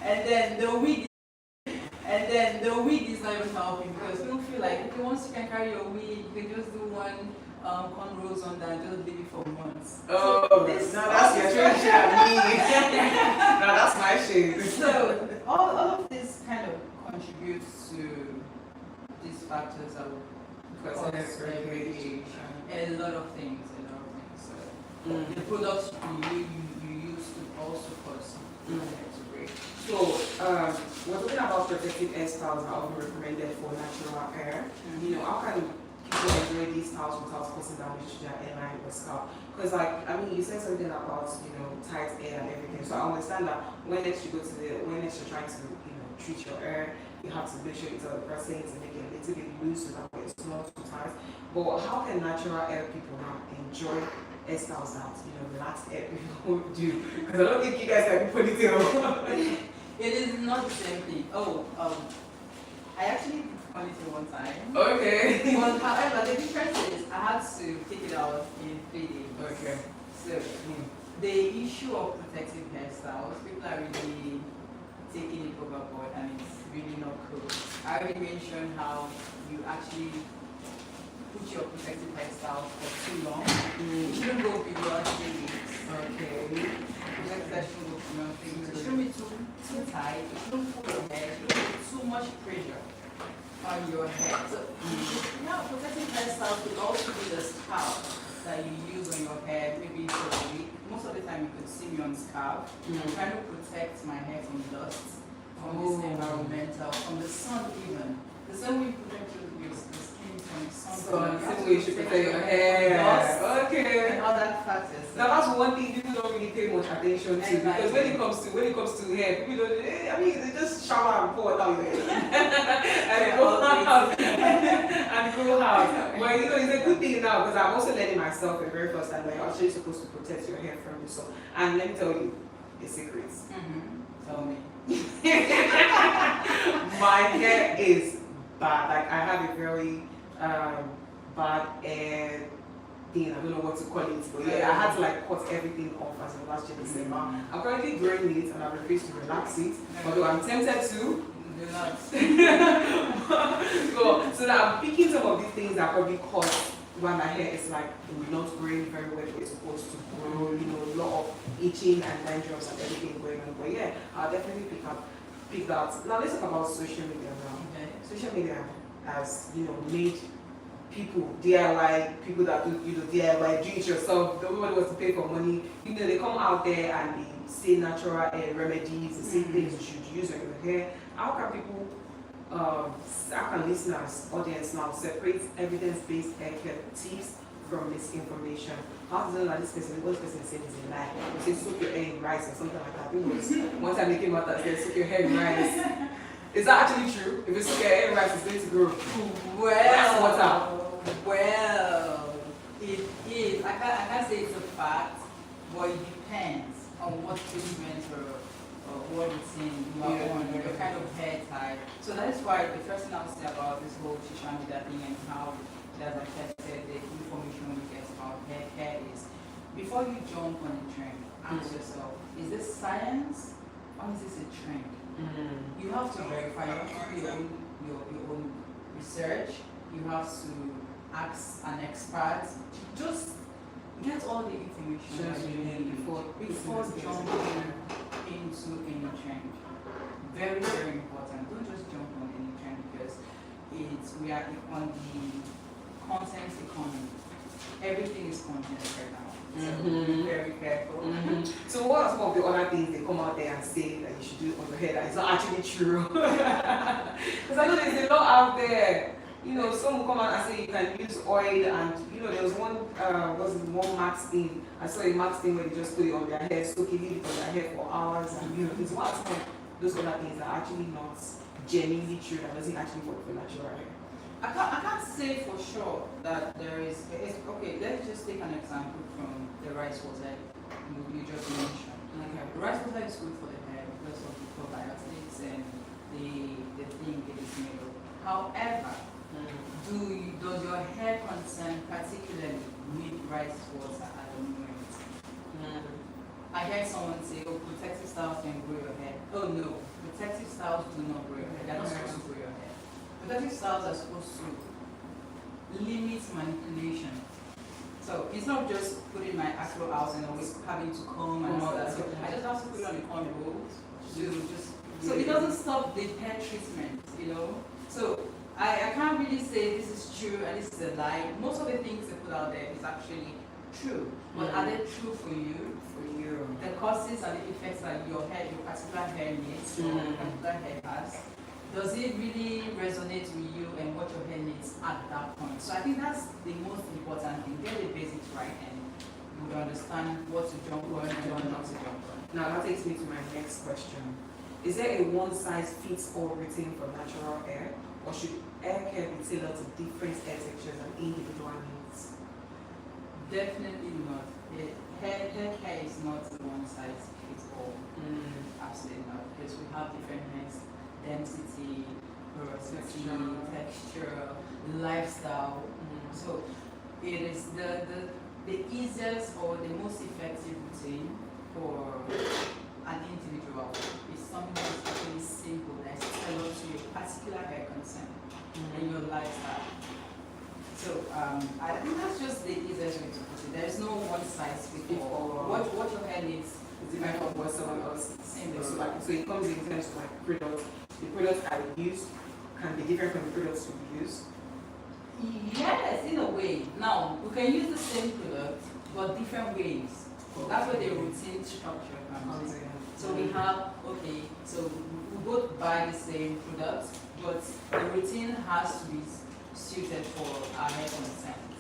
and then the wig And then the wig is not even helping because you don't feel like, okay, once you can carry your wig, you can just do one cornrows on that and just leave it for months. Oh, so this, no, that's your shade at me. No, that's my shade. So all of this kind of contributes to these factors that will cause radiation. A lot of things. So the products you use could also cause hair to break. So, we're talking about protective hairstyles are often recommended for natural hair. You know, how can people enjoy these styles without causing damage to their hairline or scalp? Because, like, I mean, you said something about, you know, tight hair and everything. So I understand that when next you're trying to, you know, treat your hair, you have to make sure you tell the person to make it a little bit loose so that it's not too tight. But how can natural hair people now enjoy hairstyles that, you know, relaxed hair people do? Because I don't think you guys can put it in. It is not the same thing. I actually did ponytail one time. Okay. But however, the difference is I had to take it out in 3 days. Okay. So the issue of protective hairstyles, people are really taking it overboard and it's really not cool. I already mentioned how you actually put your protective hairstyle for too long. You shouldn't go beyond 3 weeks. Okay. It shouldn't be too tight. It shouldn't pull your hair. It shouldn't put too much pressure on your head. So protective hairstyles could also be the scalp that you use on your hair, maybe for a week. Most of the time you could see me on scalp. I'm trying to protect my hair from dust, from this environmental, from the sun even. The same way you protect your skin from sun. Same way you should protect your hair. Dust, okay. and other factors. Now that's one thing people don't really pay much attention to because when it comes to hair, people don't. I mean, they just shower and pour it out there and go out and go out. But you know, it's a good thing now because I'm also learning myself the very first time. Like, you're actually supposed to protect your hair from the sun. And let me tell you a secret. Tell me. My hair is bad. Like I have a very bad hair thing. I don't know what to call it, but yeah, I had to like cut everything off as of last year December. I'm currently growing it and I refuse to relax it, although I'm tempted to. Do not. So now I'm picking some of these things that probably cause why my hair is like not growing very well the way it's supposed to grow, you know, a lot of itching and dandruff and everything going on. But yeah, I'll definitely pick that. Now let's talk about social media now. Okay. Social media has, you know, made people DIY, people that do, you know, DIY, do it yourself. Nobody wants to pay for money. You know, they come out there and they say natural remedies, they say things you should use on your hair. How can people, how can listeners, audience now separate evidence-based hair care tips from misinformation? How does it like this person, what this person said is a lie? They say soak your hair in rice or something like that. I think it was one time they came out and said soak your hair in rice. Is that actually true? If you soak your hair in rice, it's going to grow. Well, water. Well, it is. I can't say it's a fact, but it depends on what treatment or what it's in you are on, your kind of hair type. So that is why the first thing I'll say about this whole social media thing and how it has affected the information we get about hair is, before you jump on a trend, ask yourself, is this science or is this a trend? You have to verify, you have to do your own research, you have to ask an expert, just get all the information that you need before jumping into any trend. Very, very important. Don't just jump on any trend because we are on the content economy. Everything is content right now. So be very careful. So what are some of the other things they come out there and say that you should do on your hair that is not actually true? Because I know there's a lot out there. You know, some will come out and say you can use oil, and you know, there was one max thing. I saw a max thing where they just put it on their hair, soak it, leave it on their hair for hours, and you know, there's what some of those other things that are actually not genuinely true, that doesn't actually work for natural hair. I can't say for sure that there is. Okay, let's just take an example from the rice water you just mentioned. Okay. Rice water is good for the hair because of the probiotics and the thing it is made of. However, does your hair concern particularly need rice water at the moment? I heard someone say, oh, protective styles can grow your hair. Oh no, protective styles do not grow your hair. They're not supposed to grow your hair. Protective styles are supposed to limit manipulation. So it's not just putting my afro out and always having to comb and all that. So I just have to put it on the corn roll to just so it doesn't stop the hair treatment, you know. So I can't really say this is true and this is a lie. Most of the things they put out there is actually true. But are they true for you? The causes and the effects that your particular hair needs, or your particular hair has, does it really resonate with you and what your hair needs at that point? So I think that's the most important thing. Get the basics right and you would understand what to jump on and what not to jump on. Now that takes me to my next question. Is there a one-size-fits-all routine for natural hair, or should hair care be tailored to different hair textures and individual needs? Definitely not. Hair care is not one size fits all. Absolutely not. Because we have different hairs, density, porosity, texture, lifestyle. So it is the easiest or the most effective routine for an individual is something that is really simple, that's tailored to your particular hair concern and your lifestyle. So I think that's just the easiest way to put it. There is no one size fits all. What your hair needs Is different from what someone else Same needs. thing. So it comes in terms of like products. The products I use can be different from the products you use. Yes, in a way. Now, we can use the same product, but different ways. That's where the routine structure comes in. So we have, okay, so we both buy the same product, but the routine has to be suited for our hair concerns.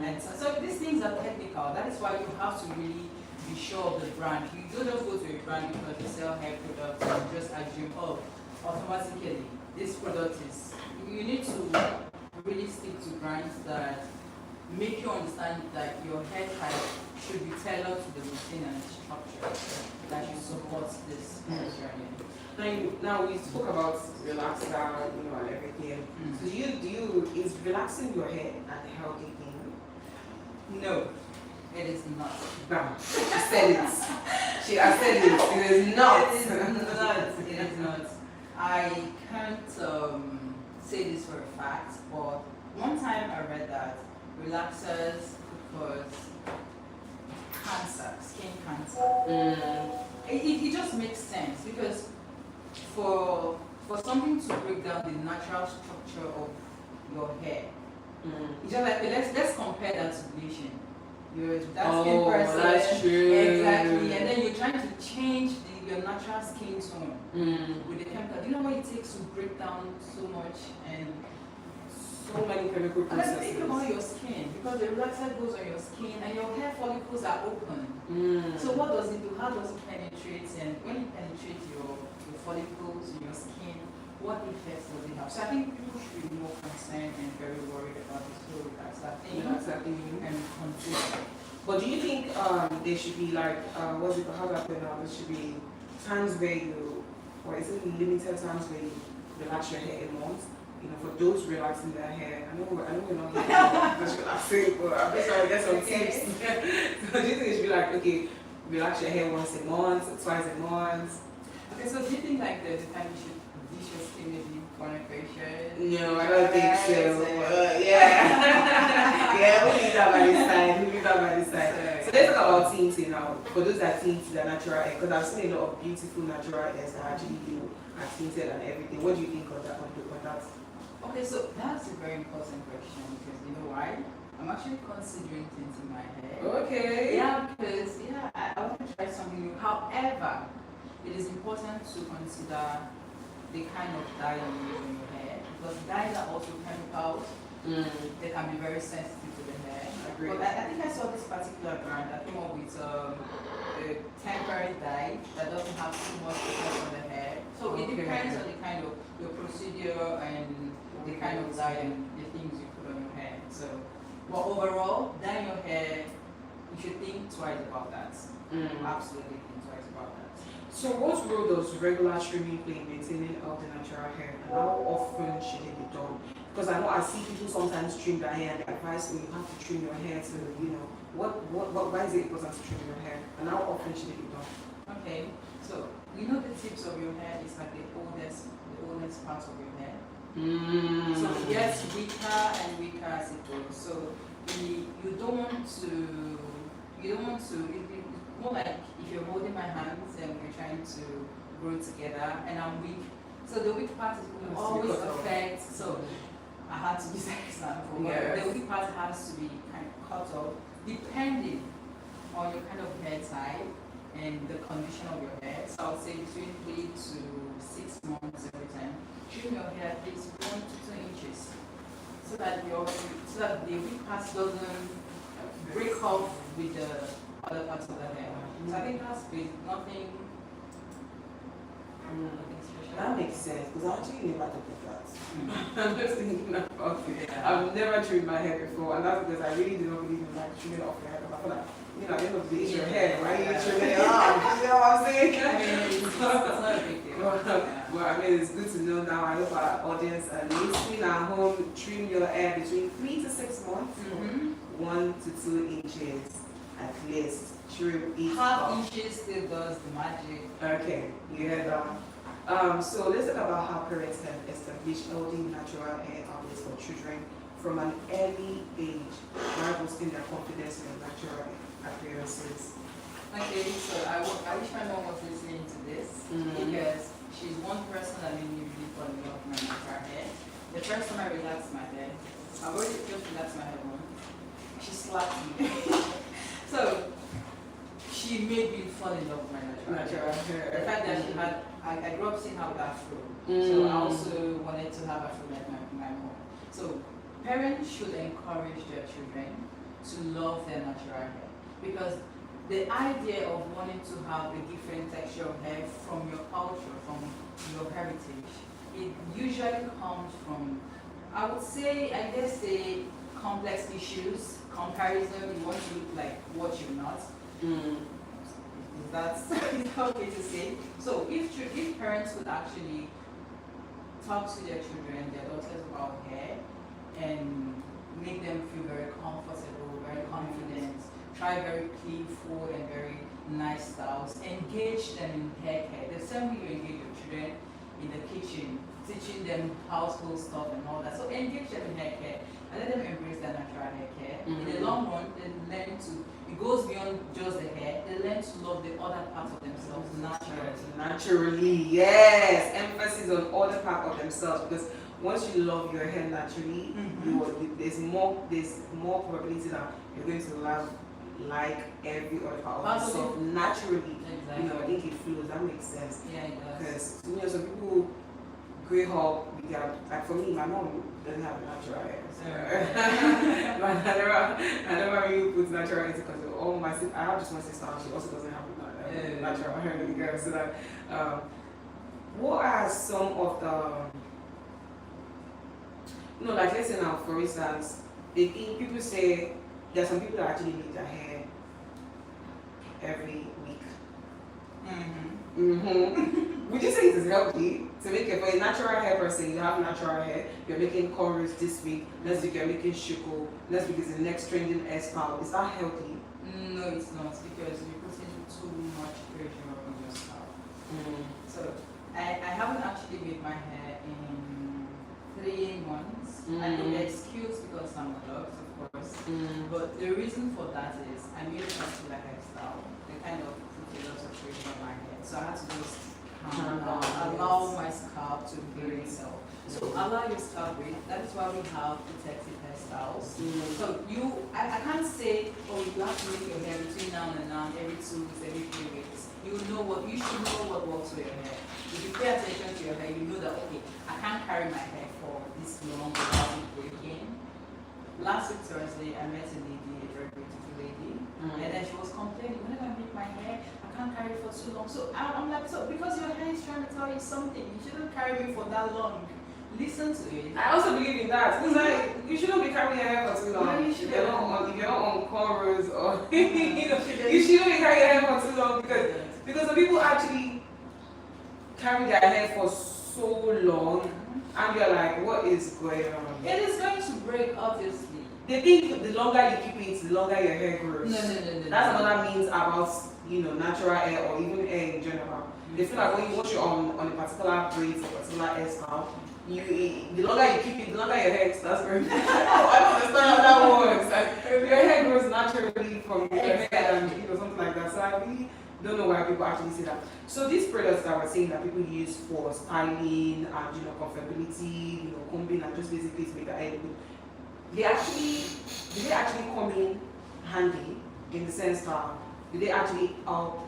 And so these things are technical. That is why you have to really be sure of the brand. You don't just go to a brand because you sell hair products and just assume, oh, automatically this product is. You need to really stick to brands that make you understand that your hair type should be tailored to the routine and the structure that should support this journey. Now we spoke about relaxer, and everything. So do you is relaxing your hair a healthy thing? No, it is not. Bam. She said it. She has said it. It is not. It is not. It is not. I can't say this for a fact, but one time I read that relaxers could cause cancer, skin cancer. It just makes sense because for something to break down the natural structure of your hair, it's just like let's compare that to bleaching. You're that skin person, that's true. exactly, and then you're trying to change your natural skin tone with the chemical. Do you know what it takes to break down so much and So many chemical and let's processes. think about your skin because the relaxer goes on your skin and your hair follicles are open. So what does it do? How does it penetrate? And when it penetrates your follicles in your skin, what effects does it have? So I think people should be more concerned and very worried about this whole relaxer thing and consider. But do you think there should be like what's it how do I put it now? There should be times where you, or is it limited times where you relax your hair a month? For those relaxing their hair. I know we're not here just relaxing, but I'm just trying to get some tips. So do you think it should be like, okay, relax your hair once a month, twice a month? Okay, so do you think like there's a time you should dish your skin maybe for an operation? No, I don't think so. Yeah, we'll leave that by this side. So let's talk about tinting now. For those that tint their natural hair, because I've seen a lot of beautiful natural hairs that actually are tinted and everything. What do you think of that? Okay, so that's a very important question because you know why? I'm actually considering tinting my hair. Okay. Yeah, because I want to try something new. However, it is important to consider the kind of dye you use in your hair because dyes are also chemicals. They can be very sensitive to the hair. But I think I saw this particular brand that came up with a temporary dye that doesn't have too much effect on the hair. So it depends on the kind of your procedure and the kind of dye and the things you put on your hair. So, but overall, dyeing your hair, you should think twice about that. Absolutely think twice about that. So what role does regular trimming play in maintaining healthy natural hair, and how often should it be done? Because I know I see people sometimes trim their hair and they advise you have to trim your hair to, why is it important to trim your hair, and how often should it be done? Okay, so you know the tips of your hair is like the oldest part of your hair. So it gets weaker and weaker as it goes. So you don't want to, it's more like if you're holding my hands and we're trying to grow together and I'm weak. So the weak part will always affect, so I had to use that example. Yes. The weak part has to be kind of cut off depending on your kind of hair type and the condition of your hair. So I would say between 3 to 6 months every time. Trim your hair at least 1 to 2 inches so that the weak part doesn't break off with the other parts of the hair. So I think that's nothing special. That makes sense because I actually never thought of that. I'm just thinking about it. Yeah. I've never trimmed my hair before, and that's because I really do not believe in like trimming off your hair. Because I feel like, at the end of the day, it's your hair. Why are you trimming it off? You know what I'm saying? I mean, it's not a big deal. Well, I mean, it's good to know now. I hope our audience are listening at home. Trim your hair between 3 to 6 months, 1 to 2 inches at least. Trim it Half off. inches still does the magic. Okay, you heard that. So let's talk about how parents can establish healthy natural hair habits for children from an early age while boosting their confidence in natural appearances. Okay, so I wish my mom was listening to this because she's one person that made me really fall in love with my natural hair. The first time I relaxed my hair, I've already just relaxed my hair once. She slapped me. So she made me fall in love with my natural hair. The fact that she had, I grew up seeing her with afro, so I also wanted to have afro like my mom. So parents should encourage their children to love their natural hair because the idea of wanting to have a different texture of hair from your culture, from your heritage, it usually comes from, I would say, I guess, the complex issues, comparison, you want to look like what you're not. That's okay to say. So if parents would actually talk to their children, their daughters about hair, and make them feel very comfortable, very confident, try very clean food and very nice styles, engage them in hair care. The same way you engage your children in the kitchen, teaching them household stuff and all that. So engage them in hair care and let them embrace their natural hair care. In the long run, they learn to, it goes beyond just the hair, they learn to love the other parts of themselves Naturally, yes. Emphasis on other part of themselves because once you love your hair naturally, there's more probability that you're going to love like every other part of yourself naturally. Exactly. I think it flows. That makes sense. Yeah, it does. Because some people grow up with their, like for me, my mom doesn't have natural hair. So I never really put natural hair because all my I have just one sister and she also doesn't have natural hair. Girl. So that what are some of the like let's say now for instance, people say there are some people that actually make their hair every week. Would you say it is healthy to make it for a natural hair person? You have natural hair, you're making cornrows this week, next week you're making shuko, next week is the next trending hairstyle. Is that healthy? No, it's not because you're putting too much pressure on your scalp. So I haven't actually made my hair in 3 months. I know the excuse because I'm a dog, of course. But the reason for that is I made a particular hairstyle. They kind of put a lot of pressure on my head. So I had to just allow my scalp to breathe itself. So allow your scalp breathe. That is why we have protective hairstyles. So I can't say, oh, you have to make your hair between now and now, every 2 weeks, every 3 weeks. You should know what works for your hair. If you pay attention to your hair, you know that, okay, I can't carry my hair for this long without it breaking. Last week Thursday, I met a lady, a very beautiful lady, and then she was complaining, whenever I make my hair, I can't carry it for too long. So I'm like, so because your hair is trying to tell you something, you shouldn't carry me for that long. Listen to it. I also believe in that. Because you shouldn't be carrying your hair for too long. No, you if you're not on cornrows or you shouldn't. shouldn't be carrying your hair for too long because some people actually carry their hair for so long and you're like, what is going on? It is going to break, obviously. They think the longer you keep it, the longer your hair grows. No. That's another means about natural hair or even hair in general. They feel like when you once you're on a particular braid or particular hairstyle, the longer you keep it, the longer your hair starts growing. I don't understand how that works. Like, your hair grows naturally from your head and something like that. So I really don't know why people actually say that. So these products that we're saying that people use for styling and comfortability, combing and just basically to make the hair good, do they actually come in handy in the sense that do they actually help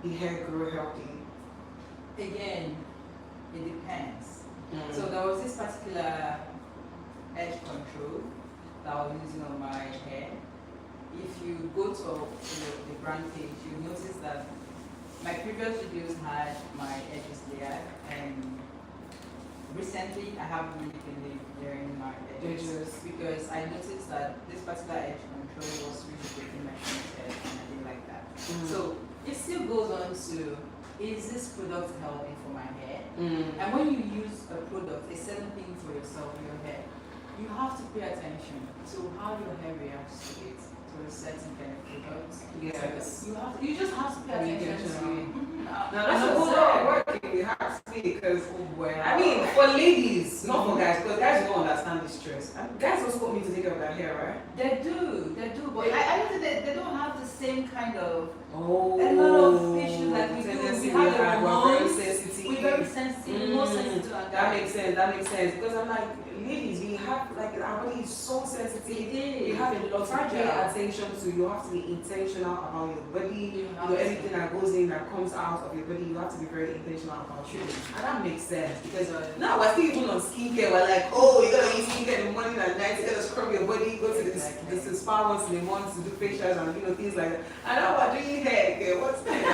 the hair grow healthy? Again, it depends. So there was this particular edge control that I was using on my hair. If you go to the brand page, you notice that my previous videos had my edges there, and recently I haven't really been layering my edges because I noticed that this particular edge control was really breaking my hair, and I didn't like that. So it still goes on to, is this product healthy for my hair? And when you use a product, a certain thing for yourself, your hair, you have to pay attention to how your hair reacts to it, to a certain kind of product. Yes. You just have to pay attention to it. Now that's a whole lot of work in the heart because I mean for ladies, not for guys, because guys don't understand the stress. And guys also want me to take care of their hair, right? They do, but I don't think they don't have the same kind of a lot of issues that we do. We have we're very sensitive. We're very sensitive, more sensitive. That makes sense. Because I'm like, ladies, we have our body is so sensitive. You have a lot to pay attention to. You have to be intentional about your body. Everything that goes in, that comes out of your body, you have to be very intentional about it. And that makes sense because now we're still even on skincare. We're like, oh, you gotta use skincare in the morning and night. You gotta scrub your body, go to the spa once in a month to do facials and things like that. And now we're doing hair. Okay, what's going on?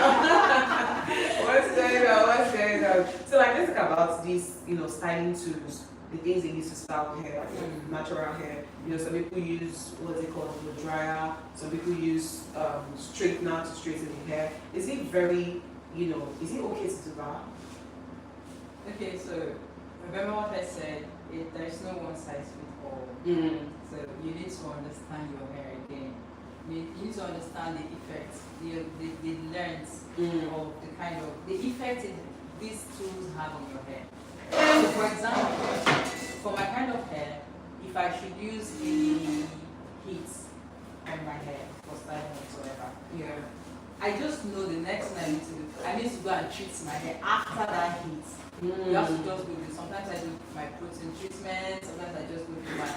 What's going on? So like, let's talk about these, styling tools. The things they use to style hair, natural hair. Some people use what's it called, the dryer. Some people use straightener to straighten the hair. Is it very, is it okay to do that? Okay, so remember what I said. There's no one size fits all. So you need to understand your hair again. You need to understand the effects, the length of the effect these tools have on your hair. So for example, for my kind of hair, if I should use any heat on my hair for styling whatsoever, I just know the next thing I need to go and treat my hair after that heat. You have to just go do, sometimes I do my protein treatment, sometimes I just go do my,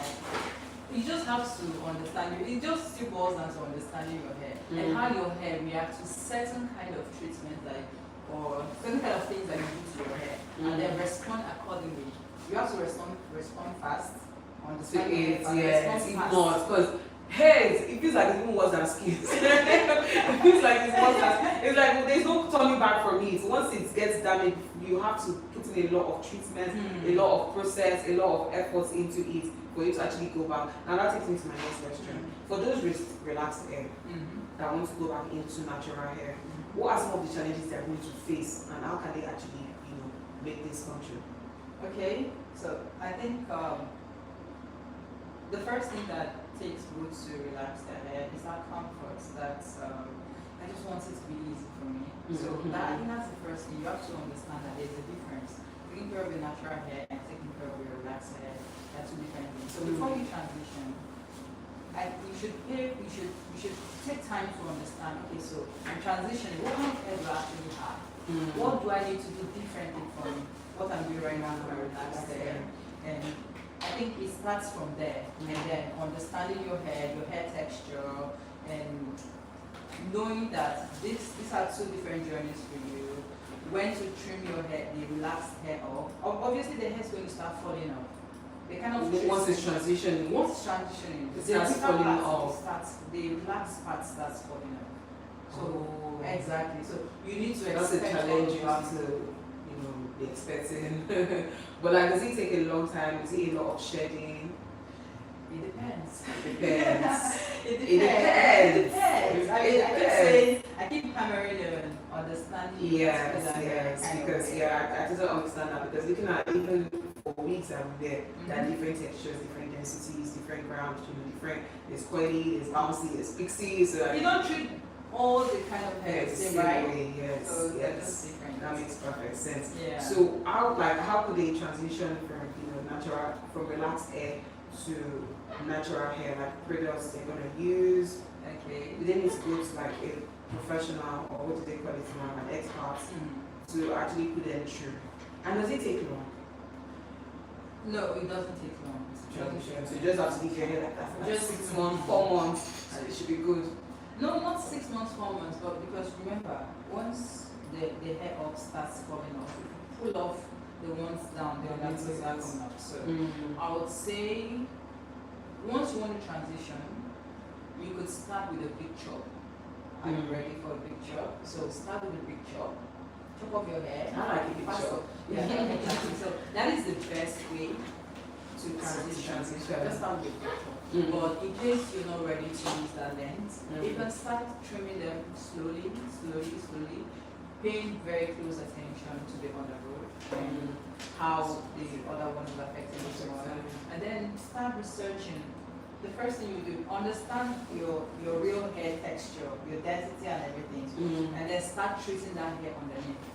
you just have to understand, it just still boils down to understanding your hair and how your hair reacts to certain kind of treatment or certain kind of things that you do to your hair, and then respond accordingly. You have to respond fast, understand it, because hair, it feels like it's even worse than skin. It feels like it's worse than, it's like there's no turning back from it. Once it gets damaged, you have to put in a lot of treatment, a lot of process, a lot of efforts into it for it to actually go back. Now that takes me to my next question. For those relaxed hair that want to go back into natural hair, what are some of the challenges they're going to face, and how can they actually, make this come true? Okay, so I think the first thing that takes root to relax their hair is that comfort. That's I just want it to be easy for me. So I think that's the first thing. You have to understand that there's a difference. Taking care of your natural hair and taking care of your relaxed hair, that's two different things. So before you transition, you should take time to understand, okay, so I'm transitioning, what kind of hair do I actually have? What do I need to do differently from what I'm doing right now for my relaxed hair? And I think it starts from there, and then understanding your hair texture, and knowing that these are two different journeys for you. When to trim your hair, the relaxed hair off. Obviously the hair is going to start falling off. Once it's transitioning, it starts falling off. The relaxed part starts falling off. So exactly. So you need to that's a challenge you have to be expecting. But like, does it take a long time? Is it a lot of shedding? It depends. It depends. It depends. I keep hammering on understanding. Yes, because I totally understand that, because looking at even for weeks I'm there, there are different textures, different densities, different grams, different. There's coily, there's bouncy, there's pixie. So you don't treat all the kind of hair Yes, is same, same right? way, yes, So they're just yes. different. That makes perfect sense. Yeah. So how could they transition from natural from relaxed hair to natural hair, like products they're gonna use? Okay. Do they need to go to like a professional, or what do they call it now, an expert, to actually put them through? And does it take long? No, it doesn't take long. It doesn't take So long. you just have to leave your hair like that for like Just 6 months, 4 months, and it should be good. No, not 6 months, 4 months, but because remember, once the hair up starts coming off, if you pull off the ones down, the other ones are coming up. So I would say, once you want to transition, you could start with a big chop. Are you ready for a big chop? So start with a big chop. Chop off your hair. I like a big Fast chop. up. Yeah, exactly. So that is the best way to transition. Just start with a big chop. But in case you're not ready to use that length, you can start trimming them slowly, paying very close attention to the undergrowth and how the other one is affecting each one. And then start researching. The first thing you do, understand your real hair texture, your density and everything, and then start treating that hair underneath.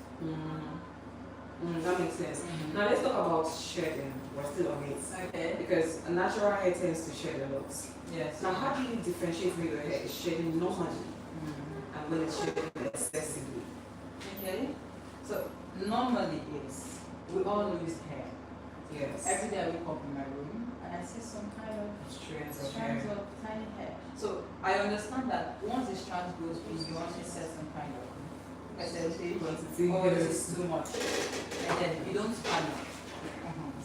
That makes sense. Now let's talk about shedding. We're still on it. Okay. Because a natural hair tends to shed a lot. Yes. Now how do you differentiate when your hair is shedding normally and when it's shedding excessively? Okay. So normally is we all lose hair. Yes. Every day I wake up in my room and I see some kind of Strands of strands hair. of tiny hair. So I understand that once the strand goes beyond a certain kind of percentage, or it is too much, and then you don't panic.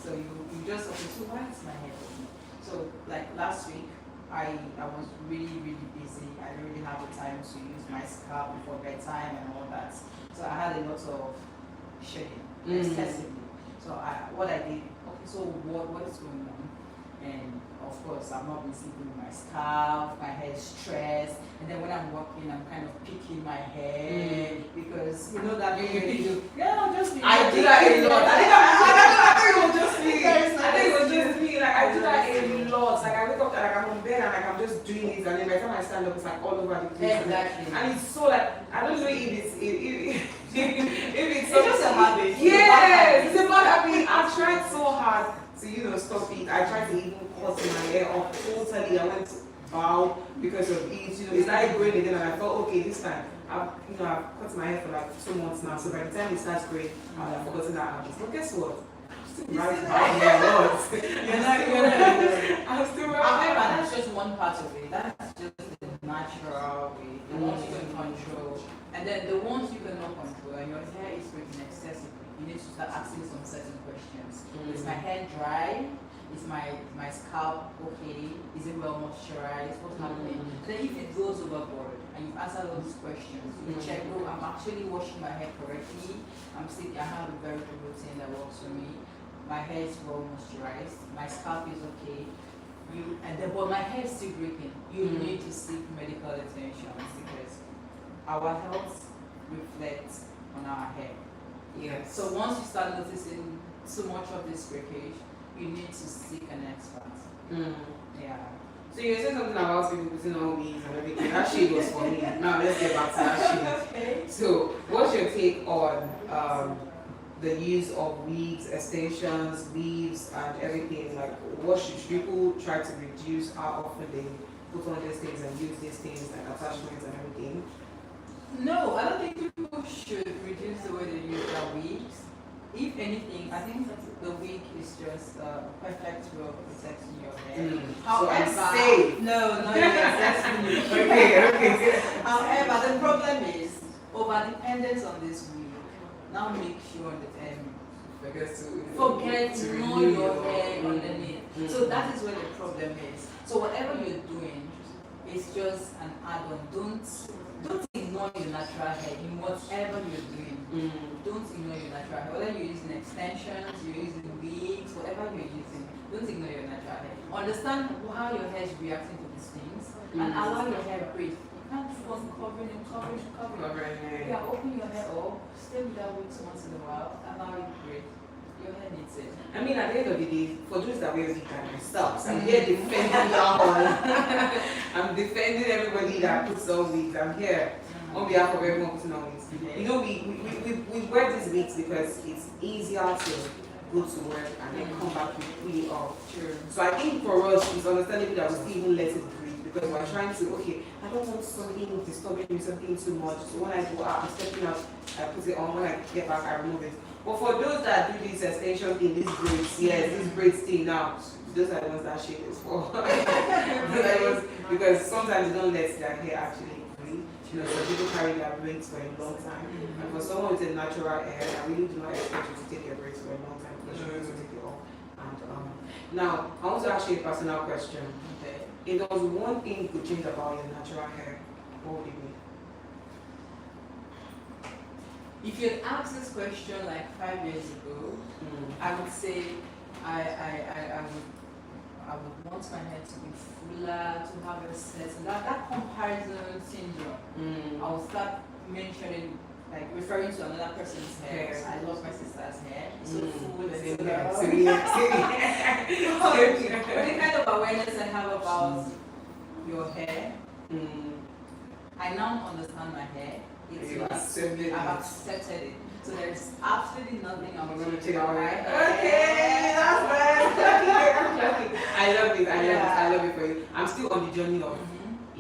So you just okay. So why is my hair open? So like last week, I was really busy. I didn't really have the time to use my scalp before bedtime and all that. So I had a lot of shedding excessively. So what I did, okay, so what is going on? And of course, I've not been sleeping with my scalp, my hair is stressed, and then when I'm walking, I'm kind of picking my hair because you know that you do. Yeah, I'm just. I do that a lot. I think it was just me. I think it was just me. Like I do that a lot. Like I wake up, like I'm on bed and like I'm just doing it, and then by the time I stand up, it's like all over the place. Exactly. And it's so like I don't know if it's just a habit. Yes, it's a bad habit. I've tried so hard to stop it. I tried to even cut my hair off totally. I went to bow because of it. It started growing again, and I thought, okay, this time I've cut my hair for like 2 months now. So by the time it starts growing, I've forgotten that habit. But guess what? I'm still right my hair a lot. You're not. I'm still right. However, that's just one part of it. That's just the natural way. The ones you can control, and then the ones you cannot control, and your hair is breaking excessively. You need to start asking some certain questions. Is my hair dry? Is my scalp okay? Is it well moisturized? What's happening? And then if it goes overboard and you've answered all these questions, you check, oh, I'm actually washing my hair correctly. I have a very good routine that works for me. My hair is well moisturized. My scalp is okay. But my hair is still breaking. You need to seek medical attention because our health reflects on our hair. Yes. So once you start noticing so much of this breakage, you need to seek an expert. Yeah. So you said something about people putting on wigs and everything. That shade was for me. Now let's get back to that shade. Okay. So what's your take on the use of wigs, extensions, weaves, and everything? Like, what should people try to reduce how often they put on these things and use these things like attachments and everything? No, I don't think people should reduce the way they use their wigs. If anything, I think that the wig is just a perfect way of protecting your hair. So I'm safe. No, not exactly. Okay. However, the problem is over dependence on this wig. Now make sure that forget to know your hair underneath. So that is where the problem is. So whatever you're doing is just an add-on. Don't ignore your natural hair in whatever you're doing. Don't ignore your natural hair. Whether you're using extensions, you're using wigs, whatever you're using, don't ignore your natural hair. Understand how your hair is reacting to these things and allow your hair breathe. You can't keep on covering. Yeah, open your hair up, stay with that wigs once in a while, allow it to breathe. Your hair needs it. I mean, at the end of the day, for those that wear wig and themselves, I'm here defending y'all. I'm defending everybody that puts on wigs. I'm here on behalf of everyone putting on wigs. Okay. You know, we wear these wigs because it's easier to go to work and then come back with fully off. Sure. So I think for us, it's understandable that we still even let it breathe because we're trying to, okay, I don't want something disturbing me, something too much. So when I go out, I'm stepping out, I put it on. When I get back, I remove it. But for those that do this extension thing, these braids, yes, this braids thing now, those are the ones that shape is for. Because sometimes they don't let their hair actually breathe. You know, so people carry their braids for a long time. And for someone with a natural hair, I really do not expect you to take your braids for a long time because you're going to take it off. And now, I want to ask you a personal question. Okay. If there was one thing you could change about your natural hair, what would it be? If you had asked this question like 5 years ago, I would say I would want my hair to be fuller, to have a set. That comparison syndrome. I will start mentioning, like referring to another person's hair. Hair. I love my sister's hair. It's so full and Same so here, long. same here. But the kind of awareness I have about your hair, I now understand my hair. It's You not, accepted it. I've accepted it. So there's absolutely nothing I'm I'm going gonna to take do it about away. my hair. Okay, that's nice. I'm lucky. I love it. Yeah. I love it for you. I'm still on the journey of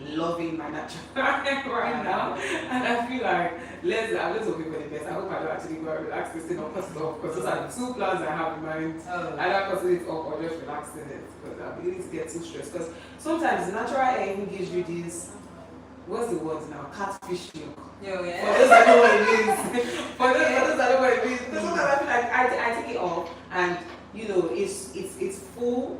loving my natural hair right now, and I feel like I'm just hoping for the best. I hope I don't actually go and relax this thing or cut it off because those are the two plans I have in mind. Oh. Either cutting it off or just relaxing it because I'm beginning to get too stressed. Because sometimes natural hair even gives you this. What's the word now? Catfish look. Yo, For yeah. those that know what it means. For those that know what it means. Because sometimes I feel like I take it off and you know it's full.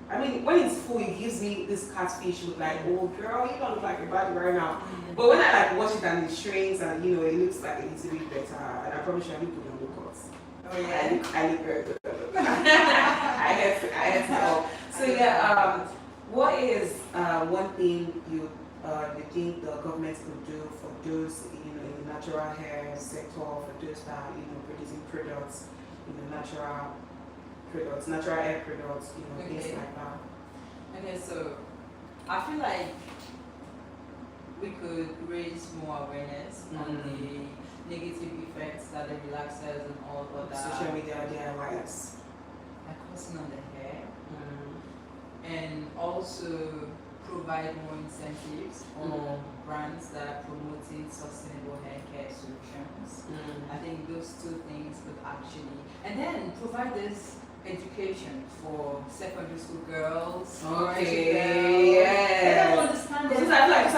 I mean when it's full it gives me this catfish look like, oh girl, you don't look like a body right now. But when I like wash it and it shrinks and you know it looks like a little bit better, and I promise you I look good on the cuts. Oh yeah. I look very good. I had to all. So yeah, what is one thing you think the government could do for those in the natural hair sector, for those that are producing products, natural products, natural hair products, things Okay. like that. Okay, so I feel like we could raise more awareness on the negative effects that the relaxers and all of that Social media DIYs. are causing on the hair, and also provide more incentives for brands that are promoting sustainable hair care solutions. I think those two things could actually, and then provide this education for secondary school girls, Okay, girls. yes. Let them understand Because it. I feel like,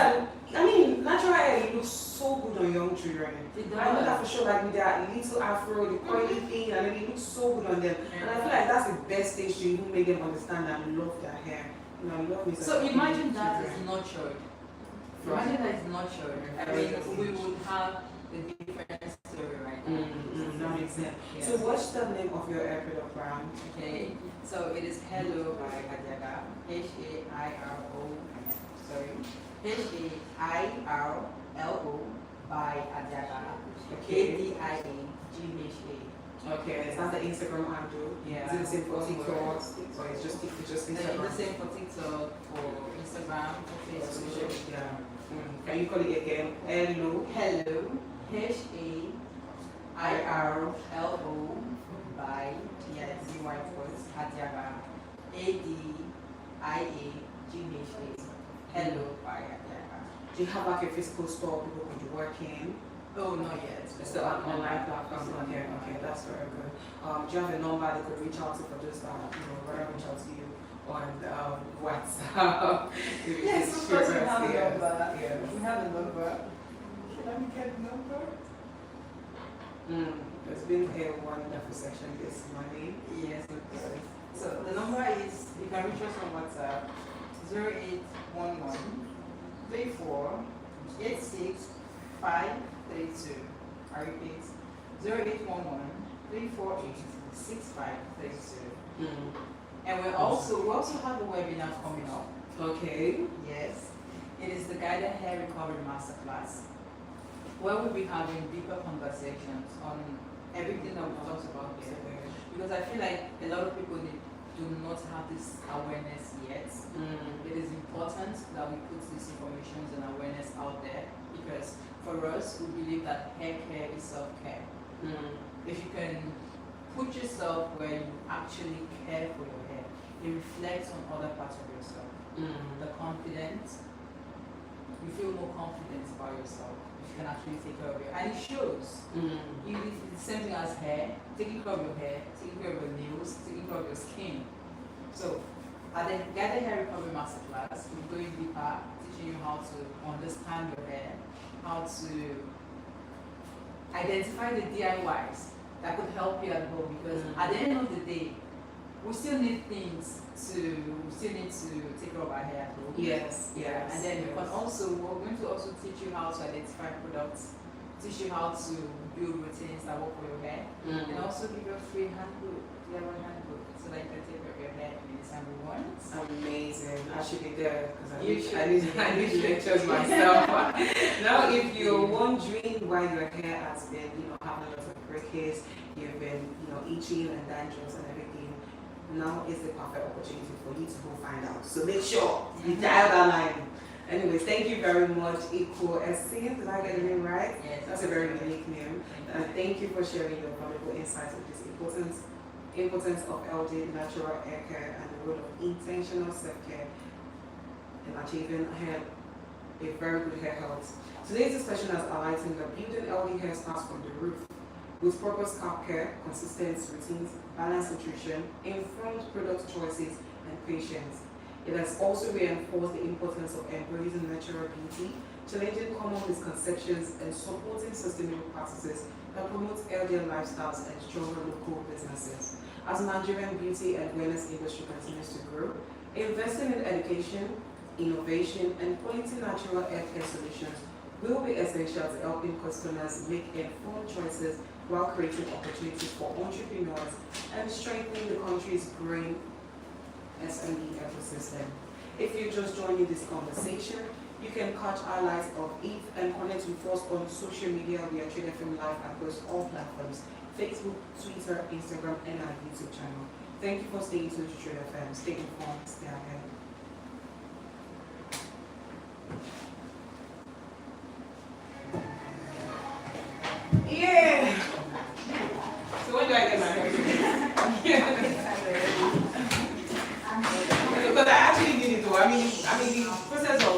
I mean, natural hair it looks so good on young children. It I know that does. for sure, like with their little afro, the curly thing, and it looks so good on them. And I feel like that's the best stage to even make them understand and love their hair. Love me. So imagine that is nurtured. Right. Imagine that is nurtured. I mean, we would have a different story right now. That makes sense. Yes. So what's the name of your hair product brand? Okay, so it is Hello by Adiaga. Hairo, sorry, Hairlo by Adiaga. Okay. ADIAGHA. Okay, is that the Instagram handle? Yeah. Is it the same for TikTok? Or it's just Instagram? The same for TikTok, for Instagram, for Facebook. Yeah. Can you call it again? Hello. Hello, Hairlo by DY first, Adiaga, ADIAGHA. Hello by Adiaga. Do you have like a physical store people could work in? Oh, not yet. It's still an online platform. Okay, that's very good. Do you have a number they could reach out to for those that rather reach out to you on WhatsApp? Yes, of course we have a Yes, number. yes. We have a number. Let me get the number. It's been a wonderful session this morning. Yes, of course. So the number is, you can reach us on WhatsApp, 0811 34 86 532. I repeat, 0811 348 6532. And we also have a webinar coming up. Okay. Yes. It is the Guided Hair Recovery Masterclass, where we'll be having deeper conversations on everything that we talked about here. Because I feel like a lot of people do not have this awareness yet. It is important that we put this information and awareness out there, because for us, we believe that hair care is self-care. If you can put yourself where you actually care for your hair, it reflects on other parts of yourself. The confidence, you feel more confident about yourself if you can actually take care of it. And it shows. It's the same thing as hair, taking care of your hair, taking care of your nails, taking care of your skin. So, at the Gather Hair Recovery Masterclass, we're going deeper, teaching you how to understand your hair, how to identify the DIYs that could help you at home, because at the end of the day, we still need to take care of our hair at home. Yes. And then you can also, we're going to also teach you how to identify products, teach you how to build routines that work for your hair, and also give you a free handbook, DIY handbook, so that you can take care of your hair anytime you want. Amazing. I should be there because You I need lectures myself. Now, if you're wondering why your hair has been, having a lot of breakages, you've been, itching and dandruff and everything, now is the perfect opportunity for you to go find out. So make sure you dial that line. Anyways, thank you very much, Equal Essence. Did I get the name right? Yes. That's a very unique name. And thank you for sharing your valuable insights on this importance of LD natural hair care and the role of intentional self-care in achieving a very good hair health. Today's discussion has highlighted that building LD hair starts from the root, with proper scalp care, consistent routines, balanced nutrition, informed product choices, and patience. It has also reinforced the importance of embracing natural beauty, challenging common misconceptions, and supporting sustainable practices that promote healthier lifestyles and stronger local businesses. As Nigerian beauty and wellness industry continues to grow, investing in education, innovation, and quality natural healthcare solutions will be essential to helping customers make informed choices while creating opportunities for entrepreneurs and strengthening the country's growing SME ecosystem. If you're just joining this conversation, you can catch highlights of it and connect with us on social media via Trade FM Live across all platforms: Facebook, Twitter, Instagram, and our YouTube channel. Thank you for staying tuned to Trade FM. Stay informed, stay ahead. Yeah! So when do I get my hair? Because I actually did it though. I mean the process of